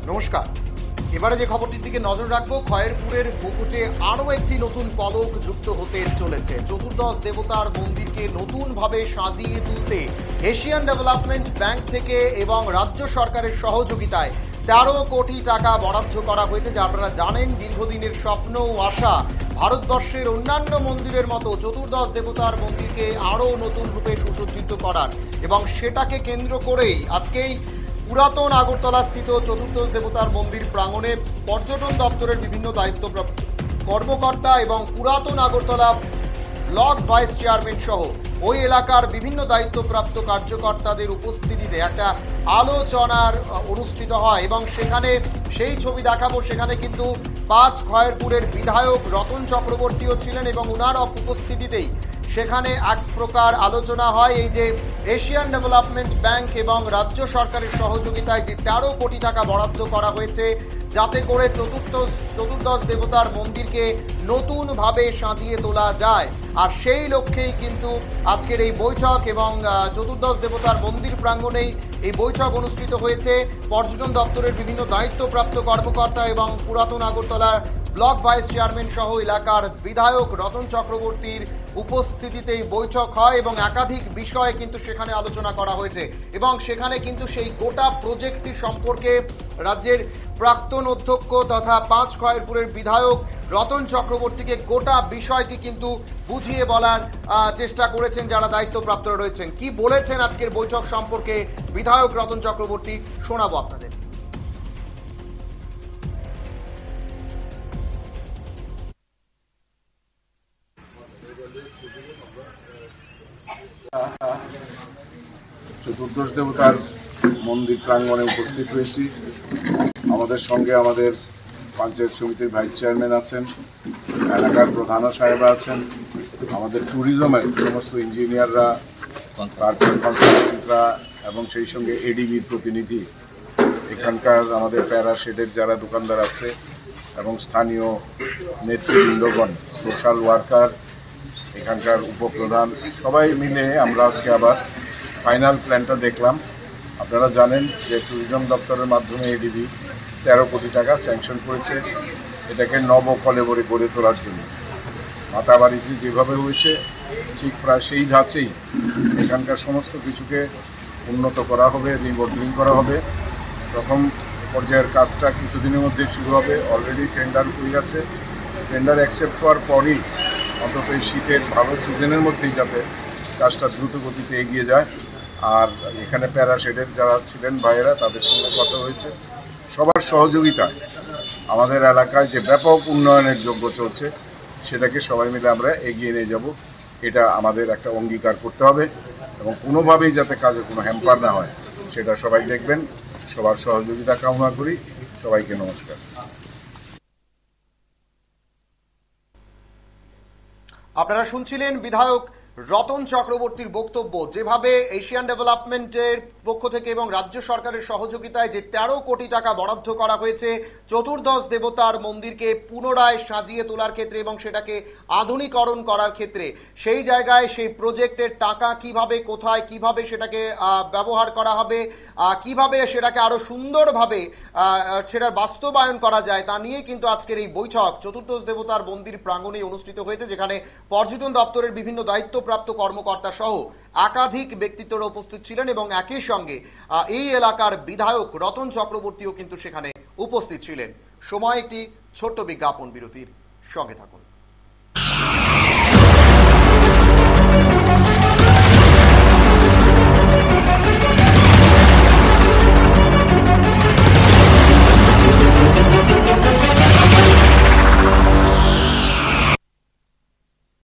নমস্কার। এবারে যে খবরটির দিকে নজর রাখবো, খয়েরপুরের মুকুটে আরও একটি নতুন পদক যুক্ত হতে চলেছে। চতুর্দশ দেবতার মন্দিরকে নতুনভাবে সাজিয়ে তুলতে এশিয়ান ডেভেলপমেন্ট ব্যাংক থেকে এবং রাজ্য সরকারের সহযোগিতায় 13 কোটি টাকা বরাদ্দ করা হয়েছে। যা আপনারা জানেন, দীর্ঘদিনের স্বপ্ন ও আশা ভারতবর্ষের অন্যান্য মন্দিরের মতো চতুর্দশ দেবতার মন্দিরকে আরও নতুন রূপে সুসজ্জিত করার, এবং সেটাকে কেন্দ্র করেই আজকেই পুরাতন আগরতলা স্থিত চতুর্দশ দেবতার মন্দির প্রাঙ্গণে পর্যটন দপ্তরের বিভিন্ন দায়িত্বপ্রাপ্ত কর্মকর্তা এবং পুরাতন আগরতলা ব্লক ভাইস চেয়ারম্যান সহ ওই এলাকার বিভিন্ন দায়িত্বপ্রাপ্ত কার্যকর্তাদের উপস্থিতিতে একটা আলোচনার অনুষ্ঠিত হয়। এবং সেখানে সেই ছবি দেখাবো, সেখানে কিন্তু খয়েরপুরের বিধায়ক রতন চক্রবর্তীও ছিলেন এবং ওনার উপস্থিতিতেই সেখানে এক প্রকার আলোচনা হয়। এই যে এশিয়ান ডেভেলপমেন্ট ব্যাংক এবং রাজ্য সরকারের সহযোগিতায় যে 13 কোটি টাকা বরাদ্দ করা হয়েছে, যাতে করে চতুর্দশ দেবতার মন্দিরকে নতুনভাবে সাজিয়ে তোলা যায়, আর সেই লক্ষ্যেই কিন্তু আজকের এই বৈঠক। এবং চতুর্দশ দেবতার মন্দির প্রাঙ্গণেই এই বৈঠক অনুষ্ঠিত হয়েছে। পর্যটন দপ্তরের বিভিন্ন দায়িত্বপ্রাপ্ত কর্মকর্তা এবং পুরাতন আগরতলা ব্লক ভাইস চেয়ারম্যান সহ এলাকার বিধায়ক রতন চক্রবর্তীর উপস্থিতিতেই বৈঠক হয় এবং একাধিক বিষয়ে কিন্তু সেখানে আলোচনা করা হয়েছে। এবং সেখানে কিন্তু সেই গোটা প্রজেক্টটি সম্পর্কে রাজ্যের প্রাক্তন অধ্যক্ষ তথা খয়েরপুরের বিধায়ক রতন চক্রবর্তীকে গোটা বিষয়টি কিন্তু বুঝিয়ে বলার চেষ্টা করেছেন যারা দায়িত্বপ্রাপ্তরা রয়েছেন। কি বলেছেন আজকের বৈঠক সম্পর্কে বিধায়ক রতন চক্রবর্তী, শোনাবো আপনাদের। চতুর্দশ দেবতার মন্দির প্রাঙ্গণে উপস্থিত হয়েছি। আমাদের সঙ্গে আমাদের পঞ্চায়েত সমিতির ভাইস চেয়ারম্যান আছেন, এলাকার প্রধান সাহেবা আছেন, আমাদের ট্যুরিজমের সমস্ত ইঞ্জিনিয়াররা, তারপর কনসালটেন্টরা এবং সেই সঙ্গে এডিবির প্রতিনিধি, এখানকার আমাদের প্যারা শেডের যারা দোকানদার আছে এবং স্থানীয় নেতৃবৃন্দগণ, সোশ্যাল ওয়ার্কার, এখানকার উপপ্রধান, সবাই মিলে আমরা আজকে আবার ফাইনাল প্ল্যানটা দেখলাম। আপনারা জানেন যে ট্যুরিজম দপ্তরের মাধ্যমে এডিবি 13 কোটি টাকা স্যাংশন করেছে এটাকে নবকলেবরে গড়ে তোলার জন্য। মাতাবাড়িতে যেভাবে হয়েছে ঠিক প্রায় সেই ধাঁচেই এখানকার সমস্ত কিছুকে উন্নত করা হবে, রিমডেলিং করা হবে। প্রথম পর্যায়ের কাজটা কিছুদিনের মধ্যে শুরু হবে। অলরেডি টেন্ডার হয়ে গেছে। টেন্ডার অ্যাকসেপ্ট হওয়ার পরই অন্তত এই শীতের ভালো সিজনের মধ্যেই যাতে কাজটা দ্রুত গতিতে এগিয়ে যায়। আর এখানে প্যারা শেডের যারা ছিলেন ভাইয়েরা, তাদের সঙ্গে কথা হয়েছে। সবার সহযোগিতায় আমাদের এলাকায় যে ব্যাপক উন্নয়নের যোগ্য চলছে সেটাকে সবাই মিলে আমরা এগিয়ে নিয়ে যাব। এটা আমাদের একটা অঙ্গীকার করতে হবে এবং কোনোভাবেই যাতে কাজে কোনো হ্যাম্পার না হয় সেটা সবাই দেখবেন। সবার সহযোগিতা কামনা করি। সবাইকে নমস্কার। আপনারা শুনছিলেন বিধায়ক রতন চক্রবর্তীর বক্তব্য। যেভাবে এশিয়ান ডেভেলপমেন্টের পক্ষ থেকে এবং রাজ্য সরকারের সহযোগিতায় যে 13 কোটি টাকা বরাদ্দ করা হয়েছে চতুর্দশ দেবতার মন্দিরকে পুনরায় সাজিয়ে তোলার ক্ষেত্রে এবং সেটাকে আধুনিকরণ করার ক্ষেত্রে, সেই জায়গায় সেই প্রজেক্টের টাকা কিভাবে, কোথায়, কিভাবে সেটাকে ব্যবহার করা হবে, কিভাবে সেটাকে আরো সুন্দরভাবে সেটার বাস্তবায়ন করা যায়, তা নিয়ে কিন্তু আজকের এই বৈঠক চতুর্দশ দেবতার মন্দির প্রাঙ্গণে অনুষ্ঠিত হয়েছে, যেখানে পর্যটন দপ্তরের বিভিন্ন দায়িত্বপ্রাপ্ত কর্মকর্তা সহ একাধিক ব্যক্তিত্বরা উপস্থিত ছিলেন এবং একই সঙ্গে এই এলাকার বিধায়ক রতন চক্রবর্তীও কিন্তু সেখানে উপস্থিত ছিলেন। সময় একটি ছোট্ট বিজ্ঞাপন বিরতির, সঙ্গে থাকুন।